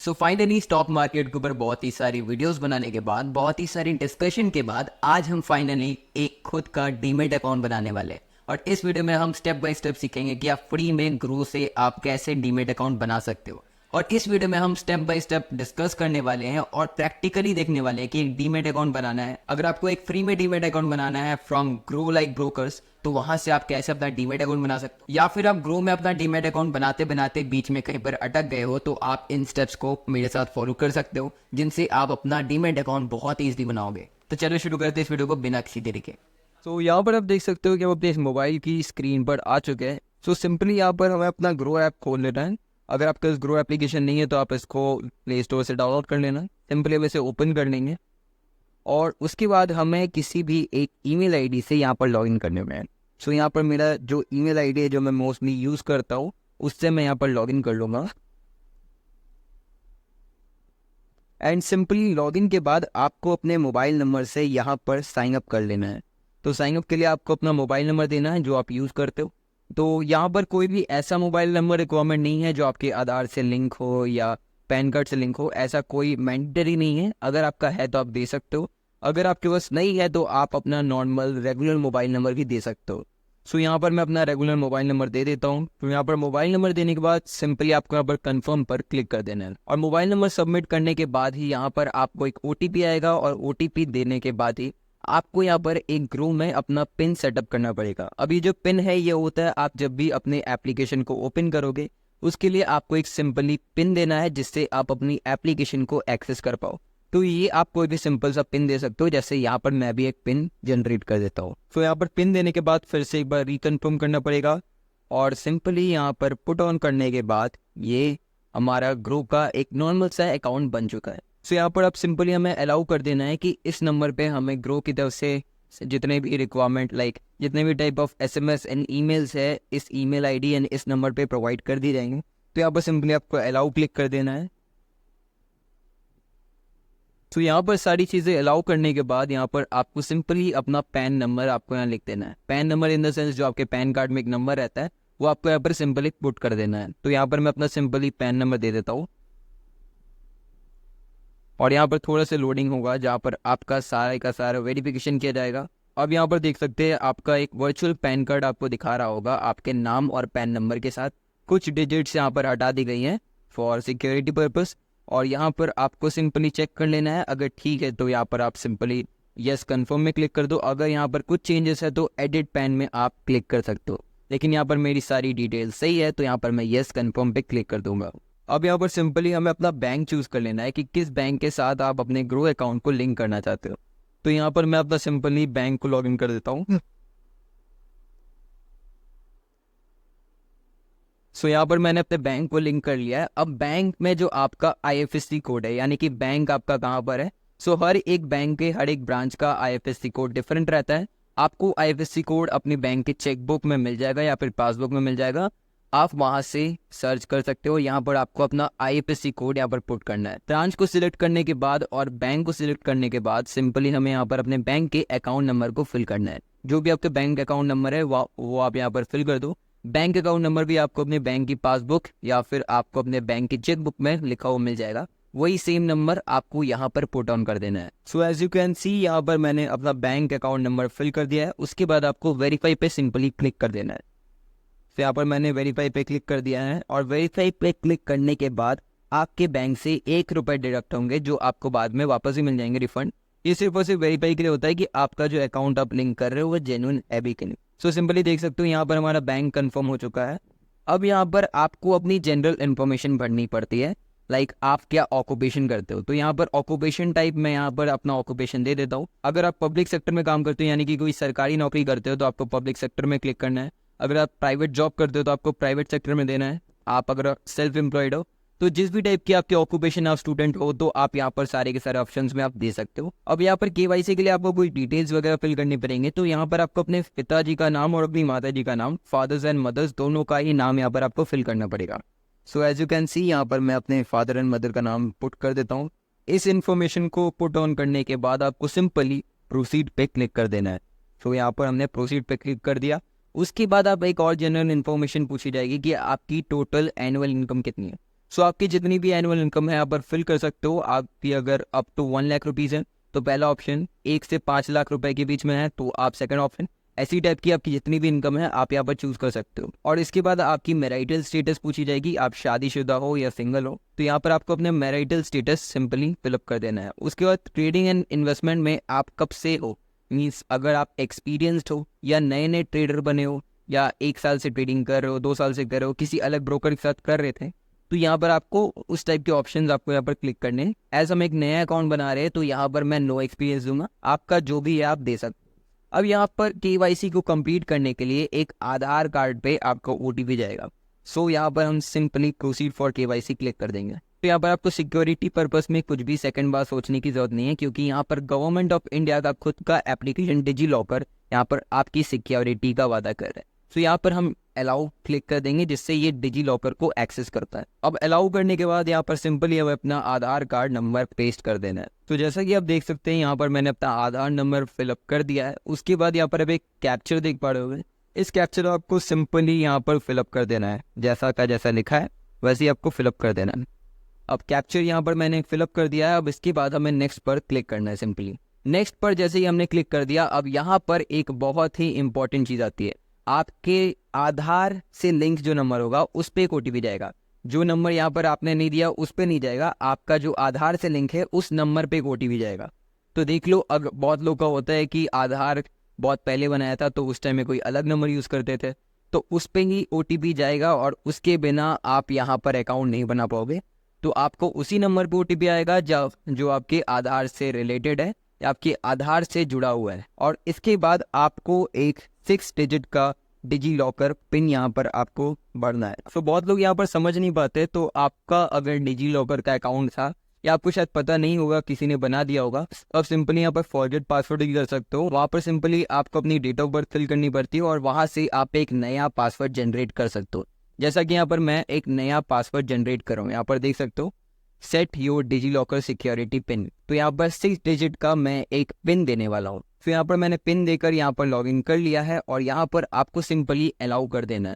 So finally stock market के ऊपर बहुत ही सारी वीडियोस बनाने के बाद, बहुत ही सारी डिस्कशन के बाद आज हम फाइनली एक खुद का डीमेट अकाउंट बनाने वाले हैं। और इस वीडियो में हम स्टेप बाय स्टेप सीखेंगे कि आप फ्री में ग्रो से आप कैसे डीमेट अकाउंट बना सकते हो। और इस वीडियो में हम स्टेप बाय स्टेप डिस्कस करने वाले हैं और प्रैक्टिकली देखने वाले हैं कि एक डीमेट अकाउंट बनाना है। अगर आपको एक फ्री में डीमेट अकाउंट बनाना है फ्रॉम ग्रो लाइक ब्रोकर्स, तो वहां से आप कैसे अपना डीमेट अकाउंट बना सकते हो। या फिर आप ग्रो में अपना डीमेट अकाउंट बनाते बनाते बीच में कहीं पर अटक गए हो, तो आप इन स्टेप्स को मेरे साथ फॉलो कर सकते हो, जिनसे आप अपना डीमेट अकाउंट बहुत ईजिली बनाओगे। तो चलो शुरू करते हैं इस वीडियो को बिना किसी देरी के। तो यहाँ पर आप देख सकते हो कि हम अपने इस मोबाइल की स्क्रीन पर आ चुके हैं। सो सिंपली यहाँ पर हमें अपना ग्रो ऐप खोल लेना है। अगर आपका इस ग्रो एप्लीकेशन नहीं है तो आप इसको प्ले स्टोर से डाउनलोड कर लेना। सिंपली हम इसे ओपन कर लेंगे और उसके बाद हमें किसी भी एक ईमेल आईडी से यहाँ पर लॉगिन करने में है। सो यहाँ पर मेरा जो ईमेल आईडी है जो मैं मोस्टली यूज़ करता हूँ, उससे मैं यहाँ पर लॉगिन कर लूँगा। एंड सिंपली लॉगिन के बाद आपको अपने मोबाइल नंबर से यहाँ पर साइन अप कर लेना है। तो साइन अप के लिए आपको अपना मोबाइल नंबर देना है जो आप यूज़ करते हो। तो यहाँ पर कोई भी ऐसा मोबाइल नंबर रिक्वायरमेंट नहीं है जो आपके आधार से लिंक हो या पैन कार्ड से लिंक हो, ऐसा कोई मैंडेटरी नहीं है। अगर आपका है तो आप दे सकते हो, अगर आपके पास नहीं है तो आप अपना नॉर्मल रेगुलर मोबाइल नंबर भी दे सकते हो। सो यहाँ पर मैं अपना रेगुलर मोबाइल नंबर दे देता हूँ। तो यहाँ पर मोबाइल नंबर देने के बाद सिंपली आपको यहाँ पर कंफर्म पर क्लिक कर देना है और मोबाइल नंबर सबमिट करने के बाद ही यहाँ पर आपको एक ओटीपी आएगा और ओटीपी देने के बाद ही आपको यहाँ पर एक ग्रो में अपना पिन सेटअप करना पड़ेगा। अब ये जो पिन है ये होता है आप जब भी अपने एप्लीकेशन को ओपन करोगे उसके लिए आपको एक सिंपली पिन देना है जिससे आप अपनी एप्लीकेशन को एक्सेस कर पाओ। तो ये आप कोई भी सिंपल सा पिन दे सकते हो, जैसे यहाँ पर मैं भी एक पिन जनरेट कर देता हूँ। तो यहाँ पर पिन देने के बाद फिर से एक बार रिकन्फर्म करना पड़ेगा और सिंपली यहाँ पर पुट ऑन करने के बाद ये हमारा ग्रो का एक नॉर्मल सा अकाउंट बन चुका है। सो यहाँ पर आप सिंपली हमें अलाउ कर देना है कि इस नंबर पे हमें ग्रो की तरफ से जितने भी रिक्वायरमेंट जितने भी type of SMS and emails है इस ईमेल आईडी एंड इस नंबर पे प्रोवाइड कर दी जाएंगे। तो यहाँ पर सिंपली आपको अलाउ क्लिक कर देना है। तो यहाँ पर सारी चीज़ें अलाउ करने के बाद यहाँ पर आपको सिंपली अपना पैन नंबर आपको यहाँ लिख देना है। Pan number in the sense जो आपके पैन कार्ड में एक नंबर रहता है वो आपको यहाँ पर सिंपली पुट कर देना है। तो यहाँ पर मैं अपना सिंपली पैन नंबर दे देता हूँ और यहाँ पर थोड़ा सा लोडिंग होगा जहाँ पर आपका सारा का सारा वेरिफिकेशन किया जाएगा। अब यहाँ पर देख सकते हैं आपका एक वर्चुअल पैन कार्ड आपको दिखा रहा होगा आपके नाम और पैन नंबर के साथ। कुछ डिजिट्स यहाँ पर हटा दी गई हैं फॉर सिक्योरिटी पर्पस और यहाँ पर आपको सिंपली चेक कर लेना है। अगर ठीक है तो यहाँ पर आप सिंपली यस कंफर्म में क्लिक कर दो। अगर यहाँ पर कुछ चेंजेस है तो एडिट पैन में आप क्लिक कर सकते हो, लेकिन यहाँ पर मेरी सारी डिटेल सही है तो यहाँ पर मैं यस कंफर्म पे क्लिक कर दूंगा। अब यहाँ पर सिंपली हमें अपना बैंक चूज कर लेना है कि किस बैंक के साथ आप अपने ग्रो अकाउंट को लिंक करना चाहते हो। तो यहाँ पर मैं अपना सिंपली बैंक को लॉग इन कर देता हूँ। सो यहाँ पर मैंने अपने बैंक को लिंक कर लिया है। अब बैंक में जो आपका आईएफएससी कोड है यानी कि बैंक आपका कहाँ पर है, सो हर एक बैंक के हर एक ब्रांच का आईएफएससी कोड डिफरेंट रहता है। आपको आईएफएससी कोड अपनी बैंक के चेकबुक में मिल जाएगा या फिर पासबुक में मिल जाएगा, आप वहां से सर्च कर सकते हो। यहाँ पर आपको अपना आईएफएससी कोड यहाँ पर पुट करना है। ब्रांच को सिलेक्ट करने के बाद और बैंक को सिलेक्ट करने के बाद सिंपली हमें यहाँ पर अपने बैंक के अकाउंट नंबर को फिल करना है। जो भी आपके बैंक अकाउंट नंबर है वो आप यहाँ पर फिल कर दो। बैंक अकाउंट नंबर भी आपको अपने बैंक की पासबुक या फिर आपको अपने बैंक की चेकबुक में लिखा हुआ मिल जाएगा, वही सेम नंबर आपको यहाँ पर पुट ऑन कर देना है। So as you can see यहाँ पर मैंने अपना बैंक अकाउंट नंबर फिल कर दिया है। उसके बाद आपको वेरीफाई पे सिंपली क्लिक कर देना है। तो यहाँ पर मैंने वेरीफाई पे क्लिक कर दिया है और वेरीफाई पे क्लिक करने के बाद आपके बैंक से ₹1 डिडक्ट होंगे जो आपको बाद में वापस ही मिल जाएंगे रिफंड। ये सिर्फ और सिर्फ वेरीफाई के लिए होता है कि आपका जो अकाउंट आप लिंक कर रहे हो वो जेन्युइन है भी कि नहीं। सो सिंपली देख सकते हो यहाँ पर हमारा बैंक कंफर्म हो चुका है। अब यहाँ पर आपको अपनी जनरल इन्फॉर्मेशन भरनी पड़ती है, आप क्या ऑक्यूपेशन करते हो। तो यहाँ पर ऑक्यूपेशन टाइप मैं यहाँ पर अपना ऑक्यूपेशन दे देता हूँ। अगर आप पब्लिक सेक्टर में काम करते हो यानी कि कोई सरकारी नौकरी करते हो तो आपको पब्लिक सेक्टर में क्लिक करना है। अगर आप प्राइवेट जॉब करते हो तो आपको प्राइवेट सेक्टर में देना है। आप अगर सेल्फ एम्प्लॉयड हो तो जिस भी टाइप की आपकी ऑक्यूपेशन आप स्टूडेंट हो तो आप यहाँ पर सारे के सारे ऑप्शंस में आप दे सकते हो। अब यहाँ पर केवाईसी के लिए आपको कोई डिटेल्स वगैरह फिल करनी पड़ेंगे। तो यहाँ पर आपको अपने पिताजी का नाम और अपनी माताजी का नाम, फादर्स एंड मदर्स दोनों का ही नाम यहाँ पर आपको फिल करना पड़ेगा। So as you can see यहाँ पर मैं अपने फादर एंड मदर का नाम पुट कर देता हूँ। इस इन्फॉर्मेशन को पुट ऑन करने के बाद आपको सिंपली प्रोसीड पे क्लिक कर देना है। सो यहाँ पर हमने प्रोसीड पे क्लिक कर दिया। उसके बाद आप एक और जनरल इन्फॉर्मेशन पूछी जाएगी कि आपकी टोटल एनुअल इनकम कितनी है। सो आपकी जितनी भी एनुअल इनकम है यहाँ पर फिल कर सकते हो। आपकी अगर अप टू 1 लाख रुपीज़ है तो पहला ऑप्शन, 1 से 5 लाख रुपए के बीच में है तो आप सेकंड ऑप्शन। ऐसी टाइप की आपकी जितनी भी इनकम है आप यहाँ पर चूज कर सकते हो। और इसके बाद आपकी मैरिटल स्टेटस पूछी जाएगी, आप शादीशुदा हो या सिंगल हो, तो यहाँ पर आपको अपने मैरिटल स्टेटस सिंपली फिलअप कर देना है। उसके बाद ट्रेडिंग एंड इन्वेस्टमेंट में आप कब से हो, मीन्स अगर आप एक्सपीरियंस्ड हो या नए नए ट्रेडर बने हो या 1 साल से ट्रेडिंग कर रहे हो, 2 साल से कर रहे हो, किसी अलग ब्रोकर के साथ कर रहे थे, तो यहाँ पर आपको उस टाइप के ऑप्शंस आपको यहाँ पर क्लिक करने हैं। एज हम एक नया अकाउंट बना रहे हैं तो यहाँ पर मैं नो एक्सपीरियंस दूंगा, आपका जो भी है आप दे सकते हो। अब यहाँ पर केवाईसी को कंप्लीट करने के लिए एक आधार कार्ड पे आपको ओटीपी जाएगा। सो यहाँ पर हम simply proceed for KYC click कर देंगे। तो यहाँ पर आपको सिक्योरिटी पर्पस में कुछ भी सेकंड बार सोचने की जरूरत नहीं है, क्योंकि यहाँ पर गवर्नमेंट ऑफ इंडिया का खुद का एप्लीकेशन डिजी लॉकर यहाँ पर आपकी सिक्योरिटी का वादा कर रहा है। तो यहाँ पर हम अलाउ क्लिक कर देंगे, जिससे ये डिजी लॉकर को एक्सेस करता है। अब अलाउ करने के बाद यहाँ पर सिंपली हमें अपना आधार कार्ड नंबर पेस्ट कर देना है। तो जैसा कि आप देख सकते हैं यहाँ पर मैंने अपना आधार नंबर फिलअप कर दिया है। उसके बाद यहाँ पर अब एक कैप्चर देख पा रहे होंगे, इस कैप्चर आपको सिंपली यहाँ पर फिलअप कर देना है, जैसा का जैसा लिखा है वैसे ही आपको फिलअप कर देना है। अब कैप्चर यहाँ पर मैंने फिलअप कर दिया है। अब इसके बाद हमें नेक्स्ट पर क्लिक करना है। सिंपली नेक्स्ट पर जैसे ही हमने क्लिक कर दिया, अब यहाँ पर एक बहुत ही इंपॉर्टेंट चीज आती है, आपके आधार से लिंक जो नंबर होगा उस पर एक ओटीपी जाएगा। जो नंबर यहाँ पर आपने नहीं दिया उस पर नहीं जाएगा, आपका जो आधार से लिंक है उस नंबर पे एक ओटीपी जाएगा। तो देख लो, अब बहुत लोग का होता है कि आधार बहुत पहले बनाया था तो उस टाइम में कोई अलग नंबर यूज करते थे, तो उस पे ही ओटीपी जाएगा और उसके बिना आप यहाँ पर अकाउंट नहीं बना पाओगे। तो आपको उसी नंबर पे ओटीपी आएगा जो आपके आधार से रिलेटेड है या आपके आधार से जुड़ा हुआ है। और इसके बाद आपको एक 6 डिजिट का डिजी लॉकर पिन यहाँ पर आपको भरना है। तो बहुत लोग यहाँ पर समझ नहीं पाते, तो आपका अगर डिजी लॉकर का अकाउंट था या आपको शायद पता नहीं होगा, किसी ने बना दिया होगा, अब सिंपली यहाँ पर फॉरगेट पासवर्ड ही कर सकते हो। वहाँ पर सिंपली आपको अपनी डेट ऑफ बर्थ फिल करनी पड़ती है और वहाँ से आप एक नया पासवर्ड जनरेट कर सकते हो। जैसा कि यहाँ पर मैं एक नया पासवर्ड जनरेट कर रहा हूँ, यहाँ पर देख सकते हो, set your DigiLocker security pin. तो यहाँ पर 6 डिजिट का मैं एक पिन देने वाला हूँ। तो यहाँ पर मैंने पिन देकर यहाँ पर लॉगिन कर लिया है और यहाँ पर आपको सिंपली अलाउ कर देना है।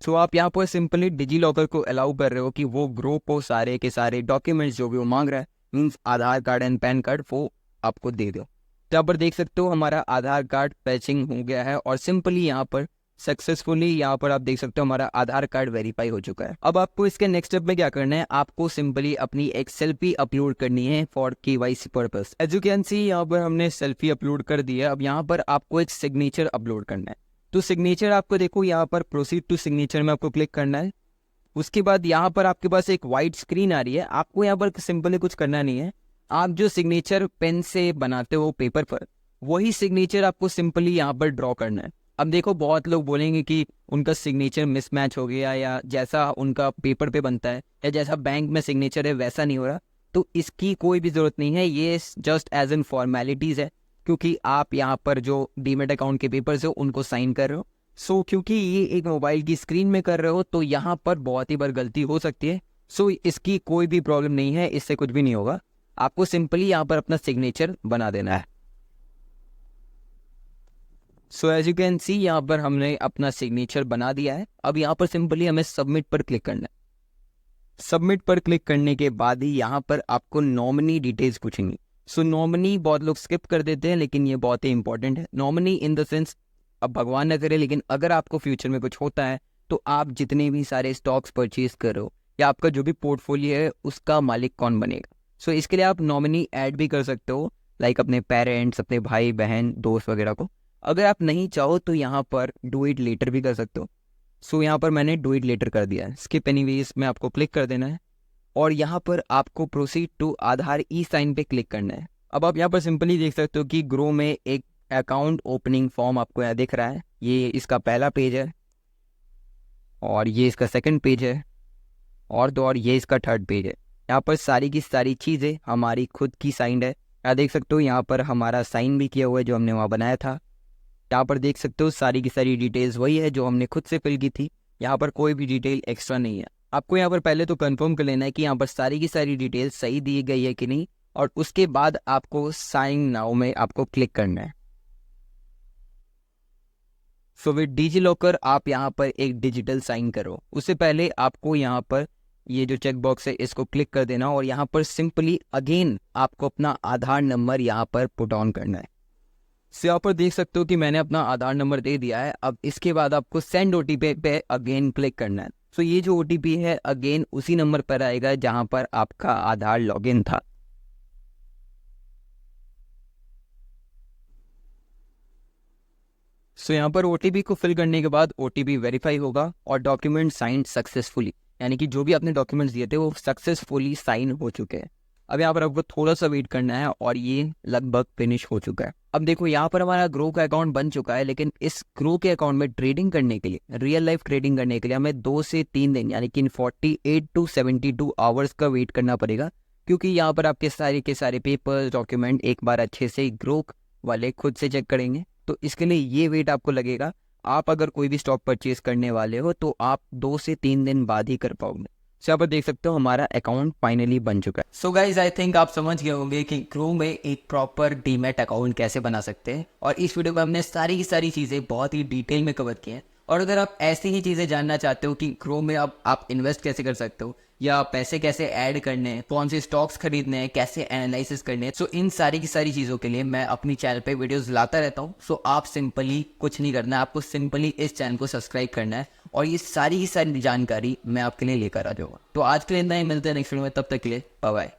सो आप यहाँ पर सिंपली डिजी लॉकर को अलाउ कर रहे हो कि वो ग्रुप हो, सारे के सारे डॉक्यूमेंट्स जो भी वो मांग रहा है, means Aadhaar card and pan card, वो आपको दे दो। तो यहाँ पर देख सकते हो हमारा आधार कार्ड फैचिंग हो गया है और सिंपली यहाँ पर सक्सेसफुली यहाँ पर आप देख सकते हो हमारा आधार कार्ड वेरीफाई हो चुका है। अब आपको इसके नेक्स्ट स्टेप में क्या करना है, आपको सिंपली अपनी एक सेल्फी अपलोड करनी है for KYC purpose. As you can see यहाँ पर हमने सेल्फी अपलोड कर दिया। अब यहाँ पर आपको एक सिग्नेचर अपलोड करना है। तो सिग्नेचर आपको देखो यहाँ पर प्रोसीड टू सिग्नेचर में आपको क्लिक करना है। उसके बाद यहाँ पर आपके पास एक व्हाइट स्क्रीन आ रही है, आपको यहाँ पर सिंपली कुछ करना नहीं है। आप जो सिग्नेचर पेन से बनाते हो पेपर पर, वही सिग्नेचर आपको सिंपली यहाँ पर ड्रॉ करना है। अब देखो, बहुत लोग बोलेंगे कि उनका सिग्नेचर मिसमैच हो गया या जैसा उनका पेपर पे बनता है या जैसा बैंक में सिग्नेचर है वैसा नहीं हो रहा। तो इसकी कोई भी ज़रूरत नहीं है, ये जस्ट एज एन फॉर्मेलिटीज़ है, क्योंकि आप यहाँ पर जो डीमेट अकाउंट के पेपर्स हो उनको साइन कर रहे हो। सो क्योंकि ये एक मोबाइल की स्क्रीन में कर रहे हो तो यहाँ पर बहुत ही बार गलती हो सकती है। सो इसकी कोई भी प्रॉब्लम नहीं है, इससे कुछ भी नहीं होगा। आपको सिंपली यहाँ पर अपना सिग्नेचर बना देना है। So as you can see यहाँ पर हमने अपना सिग्नेचर बना दिया है। अब यहाँ पर सिंपली हमें सबमिट पर क्लिक करना है। सबमिट पर क्लिक करने के बाद ही यहाँ पर आपको नॉमिनी डिटेल्स पूछेंगी। सो नॉमिनी बहुत लोग स्किप कर देते हैं, लेकिन ये बहुत ही इंपॉर्टेंट है। नॉमिनी इन द सेंस, अब भगवान न करे लेकिन अगर आपको फ्यूचर में कुछ होता है तो आप जितने भी सारे स्टॉक्स परचेज करो या आपका जो भी पोर्टफोलियो है उसका मालिक कौन बनेगा। सो इसके लिए आप नॉमिनी ऐड भी कर सकते हो, लाइक अपने पेरेंट्स, अपने भाई बहन, दोस्त वगैरह को। अगर आप नहीं चाहो तो यहाँ पर डू इट लेटर भी कर सकते हो। सो यहाँ पर मैंने डू इट लेटर कर दिया है। स्किप एनीवेज में आपको क्लिक कर देना है और यहाँ पर आपको proceed to Aadhaar e sign पे क्लिक करना है। अब आप यहाँ पर सिंपली देख सकते हो कि ग्रो में एक अकाउंट ओपनिंग फॉर्म आपको यहाँ दिख रहा है। ये इसका पहला पेज है और ये इसका सेकंड पेज है और ये इसका थर्ड पेज है। यहाँ पर सारी की सारी चीज़ें हमारी खुद की साइंड है। यहाँ देख सकते हो यहाँ पर हमारा साइन भी किया हुआ है जो हमने वहाँ बनाया था। यहाँ पर देख सकते हो सारी की सारी डिटेल्स वही है जो हमने खुद से फिल की थी। यहाँ पर कोई भी डिटेल एक्स्ट्रा नहीं है। आपको यहाँ पर पहले तो कंफर्म कर लेना है कि यहाँ पर सारी की सारी डिटेल्स सही दी गई है कि नहीं, और उसके बाद आपको साइन नाउ में आपको क्लिक करना है। सो विद डिजी लॉकर आप यहाँ पर एक डिजिटल साइन करो। उससे पहले आपको यहाँ पर ये जो चेक बॉक्स है इसको क्लिक कर देना और यहाँ पर सिंपली अगेन आपको अपना आधार नंबर यहाँ पर पुट ऑन करना है। सो यहाँ पर देख सकते हो कि मैंने अपना आधार नंबर दे दिया है। अब इसके बाद आपको सेंड ओटीपी पे अगेन क्लिक करना है। सो ये जो ओटीपी है अगेन उसी नंबर पर आएगा जहाँ पर आपका आधार लॉगिन था। सो यहाँ पर ओटीपी को फिल करने के बाद ओटीपी वेरीफाई होगा और डॉक्यूमेंट साइन सक्सेसफुली, यानी कि जो भी आपने डॉक्यूमेंट्स दिए थे वो सक्सेसफुली साइन हो चुके हैं। अब यहाँ पर आपको थोड़ा सा वेट करना है और ये लगभग फिनिश हो चुका है। अब देखो यहाँ पर हमारा ग्रो का अकाउंट बन चुका है, लेकिन इस ग्रो के अकाउंट में ट्रेडिंग करने के लिए, रियल लाइफ ट्रेडिंग करने के लिए हमें 2 से 3 दिन यानी कि 48 to 72 आवर्स का वेट करना पड़ेगा, क्योंकि यहाँ पर आपके सारे के सारे पेपर्स डॉक्यूमेंट एक बार अच्छे से ग्रो वाले खुद से चेक करेंगे। तो इसके लिए ये वेट आपको लगेगा। आप अगर कोई भी स्टॉक परचेज करने वाले हो तो आप 2 से 3 दिन बाद ही कर पाओगे। सो यहाँ पर देख सकते हो हमारा अकाउंट फाइनली बन चुका है। सो गाइज आई थिंक आप समझ गए होंगे कि ग्रो में एक प्रॉपर डीमैट अकाउंट कैसे बना सकते हैं, और इस वीडियो में हमने सारी की सारी चीज़ें बहुत ही डिटेल में कवर की हैं। और अगर आप ऐसी ही चीज़ें जानना चाहते हो कि ग्रो में अब आप इन्वेस्ट कैसे कर सकते हो, या पैसे कैसे ऐड करने हैं, कौन से स्टॉक्स खरीदने हैं, कैसे एनालिसिस करने हैं, सो इन सारी की सारी चीज़ों के लिए मैं अपनी चैनल पे वीडियोस लाता रहता हूँ। सो आप सिंपली कुछ नहीं करना है, आपको सिंपली इस चैनल को सब्सक्राइब करना है और ये सारी की सारी जानकारी मैं आपके लिए लेकर आ जाऊँगा। तो आज के लिए इतना ही, मिलते हैं नेक्स्ट वीडियो में, तब तक के लिए बाय बाय।